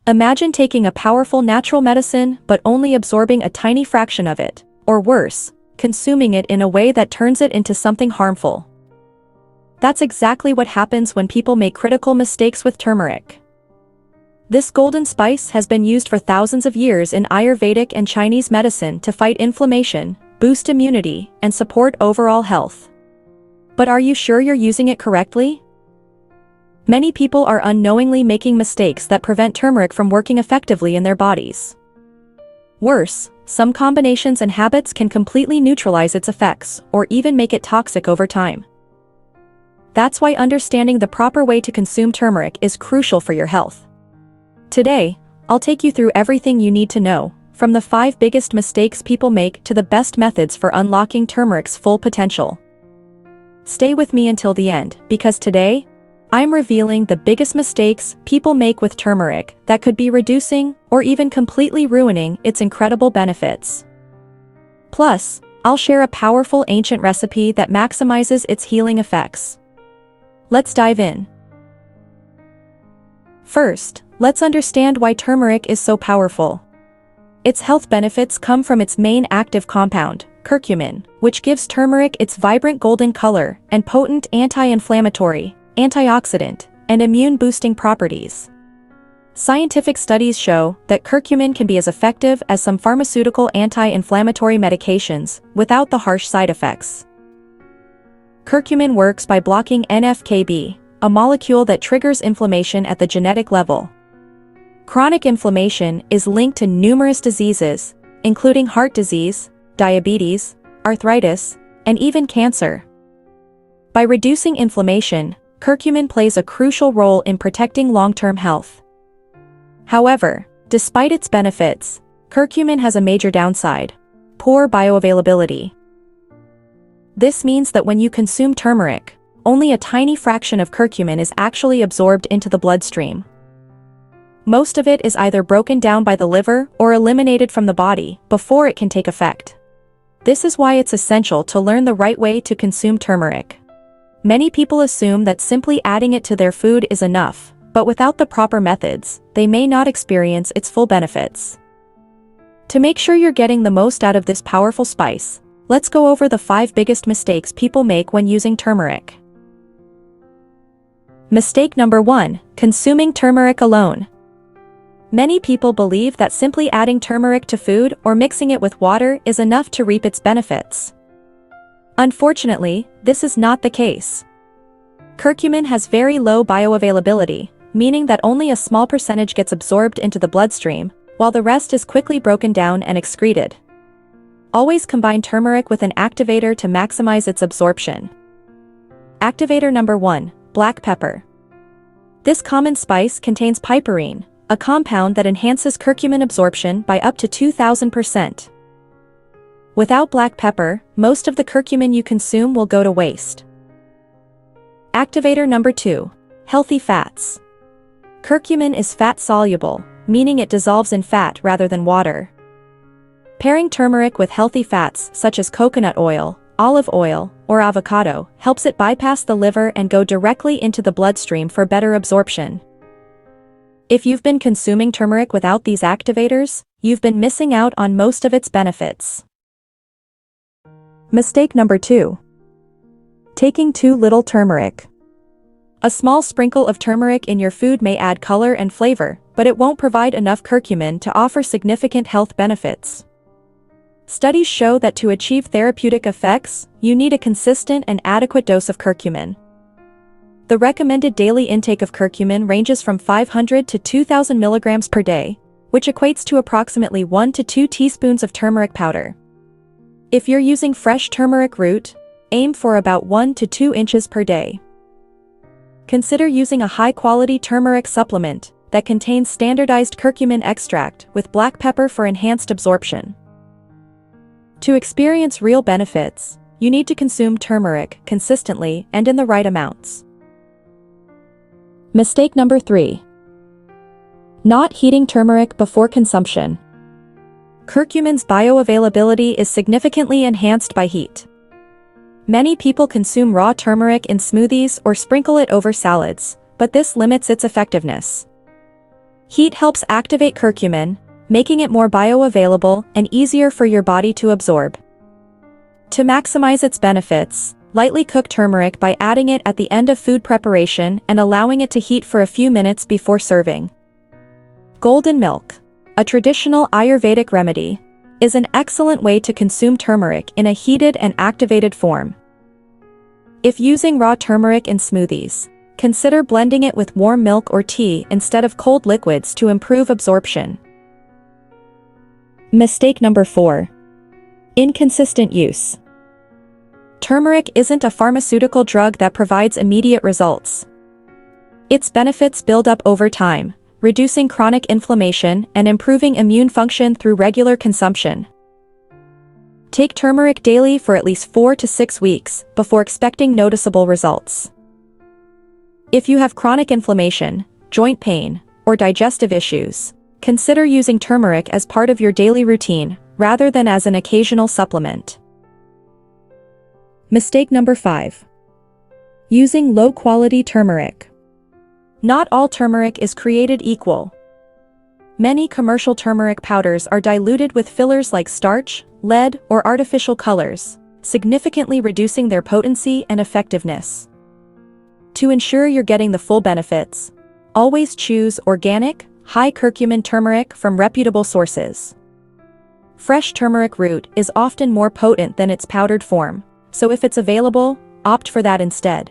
Imagine taking a powerful natural medicine but only absorbing a tiny fraction of it, or worse, consuming it in a way that turns it into something harmful. That's exactly what happens when people make critical mistakes with turmeric. This golden spice has been used for thousands of years in Ayurvedic and Chinese medicine to fight inflammation, boost immunity, and support overall health. But are you sure you're using it correctly? Many people are unknowingly making mistakes that prevent turmeric from working effectively in their bodies. Worse, some combinations and habits can completely neutralize its effects or even make it toxic over time. That's why understanding the proper way to consume turmeric is crucial for your health. Today, I'll take you through everything you need to know, from the 5 biggest mistakes people make to the best methods for unlocking turmeric's full potential. Stay with me until the end, because today, I'm revealing the biggest mistakes people make with turmeric that could be reducing or even completely ruining its incredible benefits. Plus, I'll share a powerful ancient recipe that maximizes its healing effects. Let's dive in. First, let's understand why turmeric is so powerful. Its health benefits come from its main active compound, curcumin, which gives turmeric its vibrant golden color and potent anti-inflammatory, antioxidant, and immune-boosting properties. Scientific studies show that curcumin can be as effective as some pharmaceutical anti-inflammatory medications without the harsh side effects. Curcumin works by blocking NF-κB, a molecule that triggers inflammation at the genetic level. Chronic inflammation is linked to numerous diseases, including heart disease, diabetes, arthritis, and even cancer. By reducing inflammation, curcumin plays a crucial role in protecting long-term health. However, despite its benefits, curcumin has a major downside: poor bioavailability. This means that when you consume turmeric, only a tiny fraction of curcumin is actually absorbed into the bloodstream. Most of it is either broken down by the liver or eliminated from the body before it can take effect. This is why it's essential to learn the right way to consume turmeric. Many people assume that simply adding it to their food is enough, but without the proper methods, they may not experience its full benefits. To make sure you're getting the most out of this powerful spice, let's go over the 5 biggest mistakes people make when using turmeric. Mistake number 1: consuming turmeric alone. Many people believe that simply adding turmeric to food or mixing it with water is enough to reap its benefits. Unfortunately, this is not the case. Curcumin has very low bioavailability, meaning that only a small percentage gets absorbed into the bloodstream, while the rest is quickly broken down and excreted. Always combine turmeric with an activator to maximize its absorption. Activator number 1: black pepper. This common spice contains piperine, a compound that enhances curcumin absorption by up to 2,000%. Without black pepper, most of the curcumin you consume will go to waste. Activator number 2: healthy fats. Curcumin is fat-soluble, meaning it dissolves in fat rather than water. Pairing turmeric with healthy fats such as coconut oil, olive oil, or avocado helps it bypass the liver and go directly into the bloodstream for better absorption. If you've been consuming turmeric without these activators, you've been missing out on most of its benefits. Mistake number 2: taking too little turmeric. A small sprinkle of turmeric in your food may add color and flavor, but it won't provide enough curcumin to offer significant health benefits. Studies show that to achieve therapeutic effects, you need a consistent and adequate dose of curcumin. The recommended daily intake of curcumin ranges from 500 to 2,000 milligrams per day, which equates to approximately 1 to 2 teaspoons of turmeric powder. If you're using fresh turmeric root, aim for about 1 to 2 inches per day. Consider using a high-quality turmeric supplement that contains standardized curcumin extract with black pepper for enhanced absorption. To experience real benefits, you need to consume turmeric consistently and in the right amounts. Mistake number 3: not heating turmeric before consumption. Curcumin's bioavailability is significantly enhanced by heat. Many people consume raw turmeric in smoothies or sprinkle it over salads, but this limits its effectiveness. Heat helps activate curcumin, making it more bioavailable and easier for your body to absorb. To maximize its benefits, lightly cook turmeric by adding it at the end of food preparation and allowing it to heat for a few minutes before serving. Golden milk, a traditional Ayurvedic remedy, is an excellent way to consume turmeric in a heated and activated form. If using raw turmeric in smoothies, consider blending it with warm milk or tea instead of cold liquids to improve absorption. Mistake number 4. Inconsistent use. Turmeric isn't a pharmaceutical drug that provides immediate results. Its benefits build up over time, reducing chronic inflammation and improving immune function through regular consumption. Take turmeric daily for at least 4 to 6 weeks before expecting noticeable results. If you have chronic inflammation, joint pain, or digestive issues, consider using turmeric as part of your daily routine rather than as an occasional supplement. Mistake number 5. Using low-quality turmeric. Not all turmeric is created equal. Many commercial turmeric powders are diluted with fillers like starch, lead, or artificial colors, significantly reducing their potency and effectiveness. To ensure you're getting the full benefits, always choose organic, high-curcumin turmeric from reputable sources. Fresh turmeric root is often more potent than its powdered form, so if it's available, opt for that instead.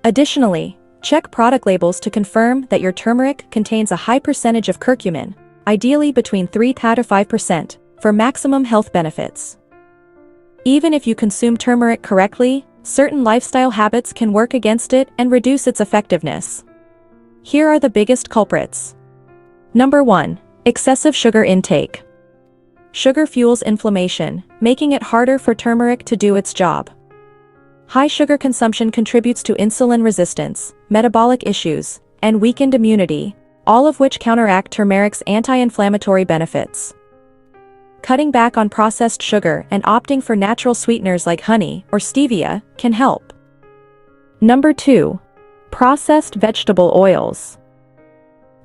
Additionally, check product labels to confirm that your turmeric contains a high percentage of curcumin, ideally between 3 to 5%, for maximum health benefits. Even if you consume turmeric correctly, certain lifestyle habits can work against it and reduce its effectiveness. Here are the biggest culprits. Number 1. Excessive sugar intake. Sugar fuels inflammation, making it harder for turmeric to do its job. High sugar consumption contributes to insulin resistance, metabolic issues, and weakened immunity, all of which counteract turmeric's anti-inflammatory benefits. Cutting back on processed sugar and opting for natural sweeteners like honey or stevia can help. Number 2. Processed vegetable oils.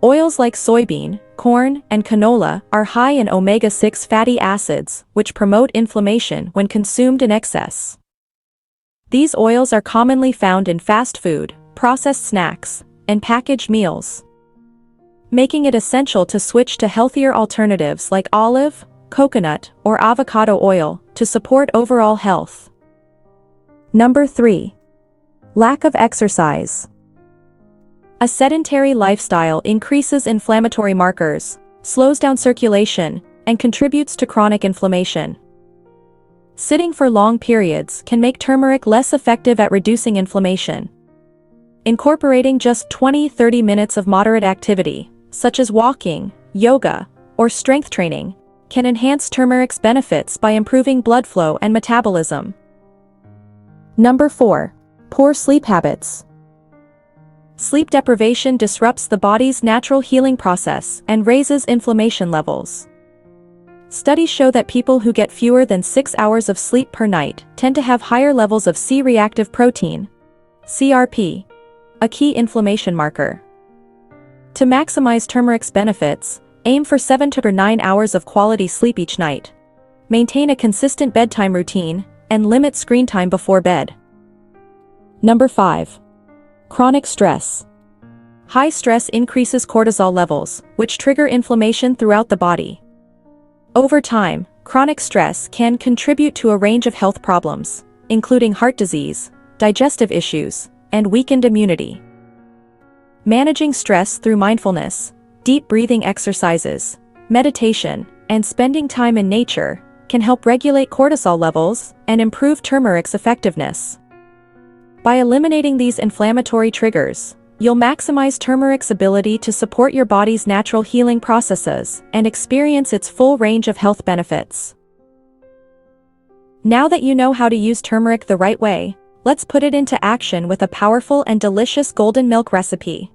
Oils like soybean, corn, and canola are high in omega-6 fatty acids, which promote inflammation when consumed in excess. These oils are commonly found in fast food, processed snacks, and packaged meals, making it essential to switch to healthier alternatives like olive, coconut, or avocado oil to support overall health. Number 3. Lack of exercise. A sedentary lifestyle increases inflammatory markers, slows down circulation, and contributes to chronic inflammation. Sitting for long periods can make turmeric less effective at reducing inflammation. Incorporating just 20-30 minutes of moderate activity, such as walking, yoga, or strength training, can enhance turmeric's benefits by improving blood flow and metabolism. Number 4. Poor sleep habits. Sleep deprivation disrupts the body's natural healing process and raises inflammation levels. Studies show that people who get fewer than 6 hours of sleep per night tend to have higher levels of C-reactive protein, CRP, a key inflammation marker. To maximize turmeric's benefits, aim for 7 to 9 hours of quality sleep each night. Maintain a consistent bedtime routine, and limit screen time before bed. Number 5. Chronic stress. High stress increases cortisol levels, which trigger inflammation throughout the body. Over time, chronic stress can contribute to a range of health problems, including heart disease, digestive issues, and weakened immunity. Managing stress through mindfulness, deep breathing exercises, meditation, and spending time in nature can help regulate cortisol levels and improve turmeric's effectiveness. By eliminating these inflammatory triggers, you'll maximize turmeric's ability to support your body's natural healing processes and experience its full range of health benefits. Now that you know how to use turmeric the right way, let's put it into action with a powerful and delicious golden milk recipe.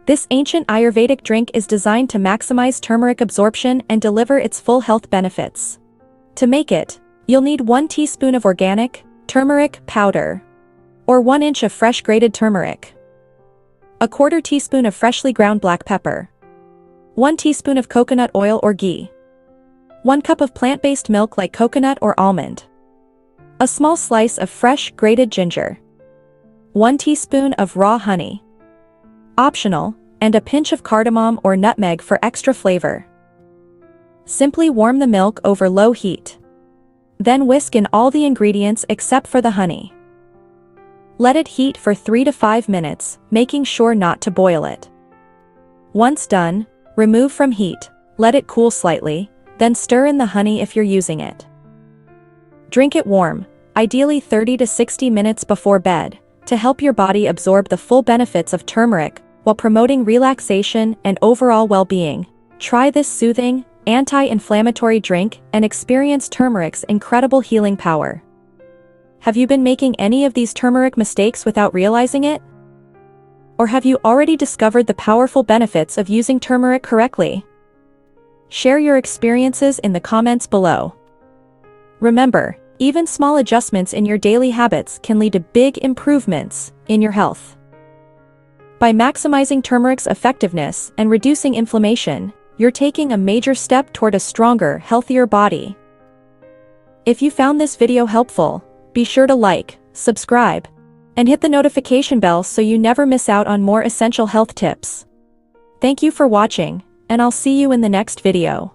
This ancient Ayurvedic drink is designed to maximize turmeric absorption and deliver its full health benefits. To make it, you'll need 1 teaspoon of organic turmeric powder, or 1 inch of fresh grated turmeric, 1/4 teaspoon of freshly ground black pepper, 1 teaspoon of coconut oil or ghee, 1 cup of plant-based milk like coconut or almond, a small slice of fresh grated ginger, 1 teaspoon of raw honey, optional, and a pinch of cardamom or nutmeg for extra flavor. Simply warm the milk over low heat. Then whisk in all the ingredients except for the honey. Let it heat for 3 to 5 minutes, making sure not to boil it. Once done, remove from heat, let it cool slightly, then stir in the honey if you're using it. Drink it warm, ideally 30 to 60 minutes before bed, to help your body absorb the full benefits of turmeric while promoting relaxation and overall well-being. Try this soothing, anti-inflammatory drink and experience turmeric's incredible healing power. Have you been making any of these turmeric mistakes without realizing it? Or have you already discovered the powerful benefits of using turmeric correctly? Share your experiences in the comments below. Remember, even small adjustments in your daily habits can lead to big improvements in your health. By maximizing turmeric's effectiveness and reducing inflammation, you're taking a major step toward a stronger, healthier body. If you found this video helpful, be sure to like, subscribe, and hit the notification bell so you never miss out on more essential health tips. Thank you for watching, and I'll see you in the next video.